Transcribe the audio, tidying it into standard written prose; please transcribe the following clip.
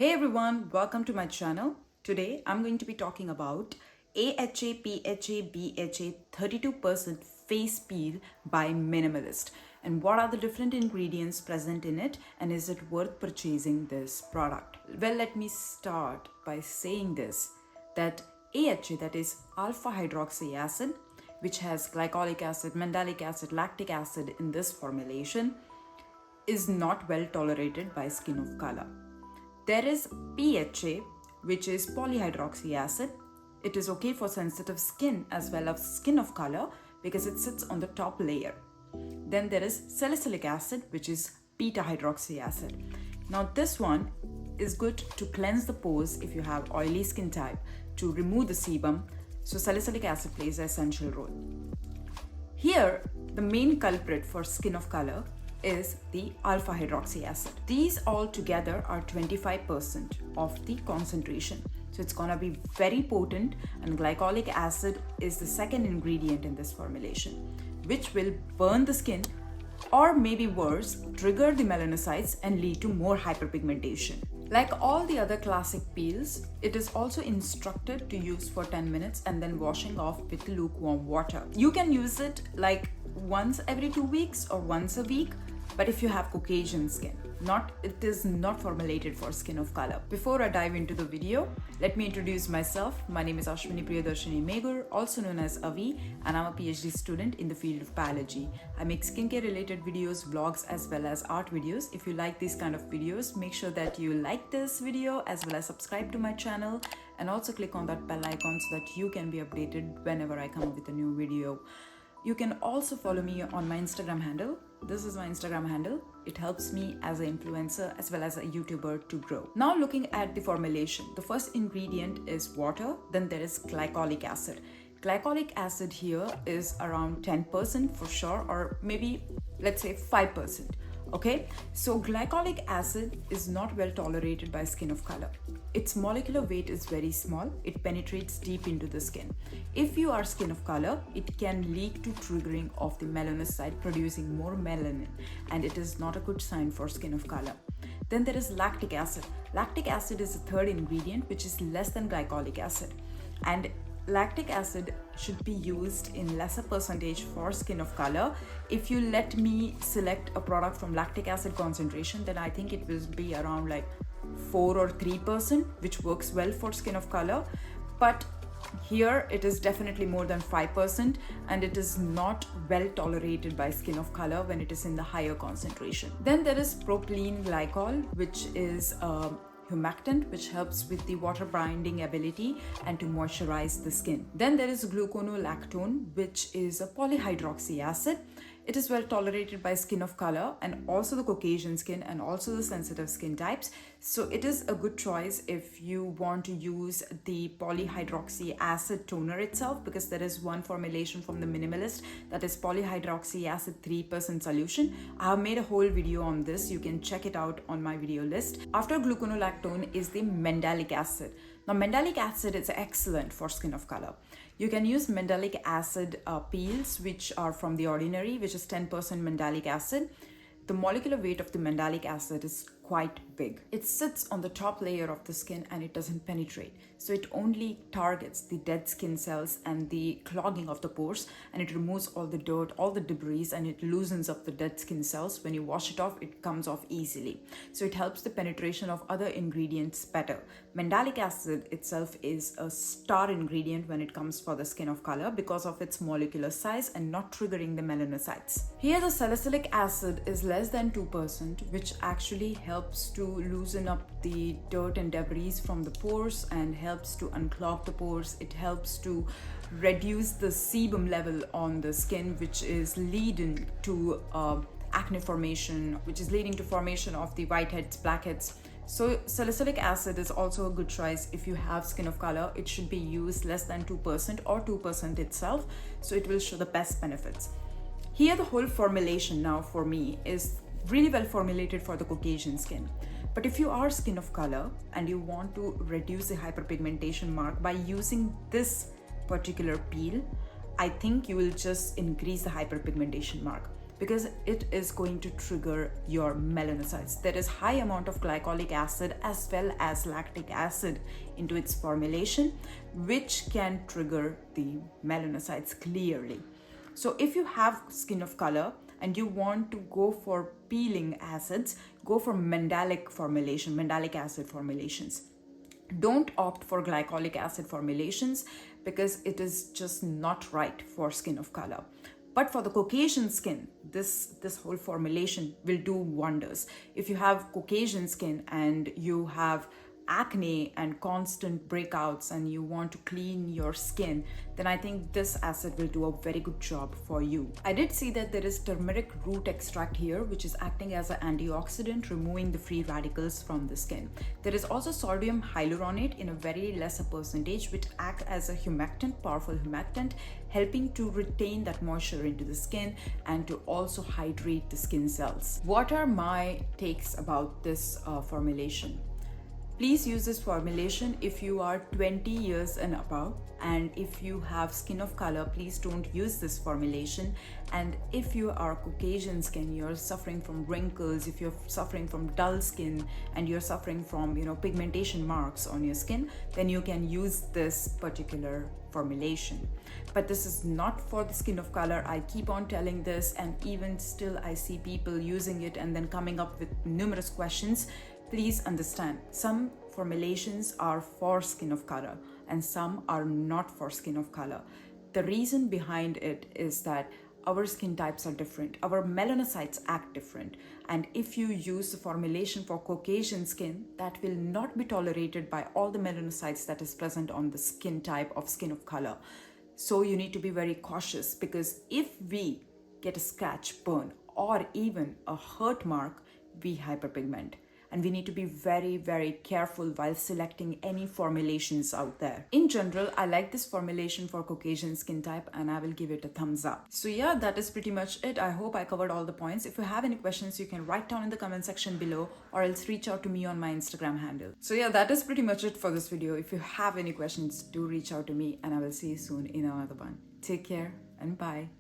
Hey everyone, welcome to my channel. Today I'm going to be talking about AHA PHA BHA 32% face peel by Minimalist and what are the different ingredients present in it and is it worth purchasing this product. Well, let me start by saying this, that AHA, that is alpha hydroxy acid, which has glycolic acid, mandelic acid, lactic acid in this formulation, is not well tolerated by skin of color. There is PHA, which is polyhydroxy acid. It is okay for sensitive skin as well as skin of color because it sits on the top layer. Then there is salicylic acid, which is beta hydroxy acid. Now this one is good to cleanse the pores if you have oily skin type, to remove the sebum. So salicylic acid plays an essential role. Here, the main culprit for skin of color is the alpha hydroxy acid. These all together are 25% of the concentration. So it's gonna be very potent, and glycolic acid is the second ingredient in this formulation, which will burn the skin or maybe worse, trigger the melanocytes and lead to more hyperpigmentation. Like all the other classic peels, it is also instructed to use for 10 minutes and then washing off with lukewarm water. You can use it like once every 2 weeks or once a week, but if you have Caucasian skin, it is not formulated for skin of color. Before I dive into the video, let me introduce myself. My name is Ashwini Priyadarshini Meghur, also known as Avi, and I'm a PhD student in the field of biology. I make skincare related videos, vlogs, as well as art videos. If you like these kind of videos, make sure that you like this video as well as subscribe to my channel, and also click on that bell icon so that you can be updated whenever I come up with a new video. You can also follow me on my Instagram handle. This is my Instagram handle. It helps me as an influencer as well as a YouTuber to grow. Now looking at the formulation, the first ingredient is water, then there is glycolic acid. Glycolic acid here is around 10% for sure, or maybe let's say 5%. Okay, so glycolic acid is not well tolerated by skin of color. Its molecular weight is very small. It penetrates deep into the skin. If you are skin of color, it can lead to triggering of the melanocyte producing more melanin, and it is not a good sign for skin of color. Then there is lactic acid. Lactic acid is the third ingredient, which is less than glycolic acid, and lactic acid should be used in lesser percentage for skin of color. If you let me select a product from lactic acid concentration, then I think it will be around like 4 or 3%, which works well for skin of color. But here it is definitely more than 5%, and it is not well tolerated by skin of color when it is in the higher concentration. Then there is propylene glycol, which is humectant, which helps with the water binding ability and to moisturize the skin. Then there is gluconolactone, which is a polyhydroxy acid. It is well tolerated by skin of color and also the Caucasian skin and also the sensitive skin types. So it is a good choice if you want to use the polyhydroxy acid toner itself, because there is one formulation from the Minimalist that is polyhydroxy acid 3% solution. I have made a whole video on this. You can check it out on my video list. After gluconolactone is the mandelic acid. Now, mandelic acid is excellent for skin of color. You can use mandelic acid peels, which are from The Ordinary, which is 10% mandelic acid. The molecular weight of the mandelic acid is quite big. It sits on the top layer of the skin and it doesn't penetrate. So it only targets the dead skin cells and the clogging of the pores, and it removes all the dirt, all the debris, and it loosens up the dead skin cells. When you wash it off, it comes off easily. So it helps the penetration of other ingredients better. Mandelic acid itself is a star ingredient when it comes for the skin of color because of its molecular size and not triggering the melanocytes. Here the salicylic acid is less than 2%, which actually helps to loosen up the dirt and debris from the pores and helps to unclog the pores. It helps to reduce the sebum level on the skin, which is leading to acne formation, which is leading to formation of the whiteheads, blackheads. So salicylic acid is also a good choice if you have skin of color. It should be used less than 2% or 2% itself, so it will show the best benefits. Here the whole formulation now for me is really well formulated for the Caucasian skin. But if you are skin of color and you want to reduce the hyperpigmentation mark by using this particular peel, I think you will just increase the hyperpigmentation mark. because it is going to trigger your melanocytes. There is high amount of glycolic acid as well as lactic acid into its formulation, which can trigger the melanocytes clearly. So if you have skin of color and you want to go for peeling acids, go for mandelic acid formulations. Don't opt for glycolic acid formulations because it is just not right for skin of color. But for the Caucasian skin, this whole formulation will do wonders. If you have Caucasian skin and you have acne and constant breakouts and you want to clean your skin, then I think this acid will do a very good job for you. I did see that there is turmeric root extract here, which is acting as an antioxidant, removing the free radicals from the skin. There is also sodium hyaluronate in a very lesser percentage, which acts as a humectant, powerful humectant, helping to retain that moisture into the skin and to also hydrate the skin cells. What are my takes about this formulation? Please use this formulation if you are 20 years and above, and if you have skin of color, please don't use this formulation. And if you are Caucasian skin, you're suffering from wrinkles, if you're suffering from dull skin and you're suffering from pigmentation marks on your skin, then you can use this particular formulation. But this is not for the skin of color. I keep on telling this, and even still I see people using it and then coming up with numerous questions. Please understand, some formulations are for skin of color and some are not for skin of color. The reason behind it is that our skin types are different. Our melanocytes act different. And if you use the formulation for Caucasian skin, that will not be tolerated by all the melanocytes that is present on the skin type of skin of color. So you need to be very cautious, because if we get a scratch, burn, or even a hurt mark, we hyperpigment. And we need to be very, very careful while selecting any formulations out there. In general, I like this formulation for Caucasian skin type and I will give it a thumbs up. So yeah, that is pretty much it. I hope I covered all the points. If you have any questions, you can write down in the comment section below, or else reach out to me on my Instagram handle. So yeah, that is pretty much it for this video. If you have any questions, do reach out to me and I will see you soon in another one. Take care and bye.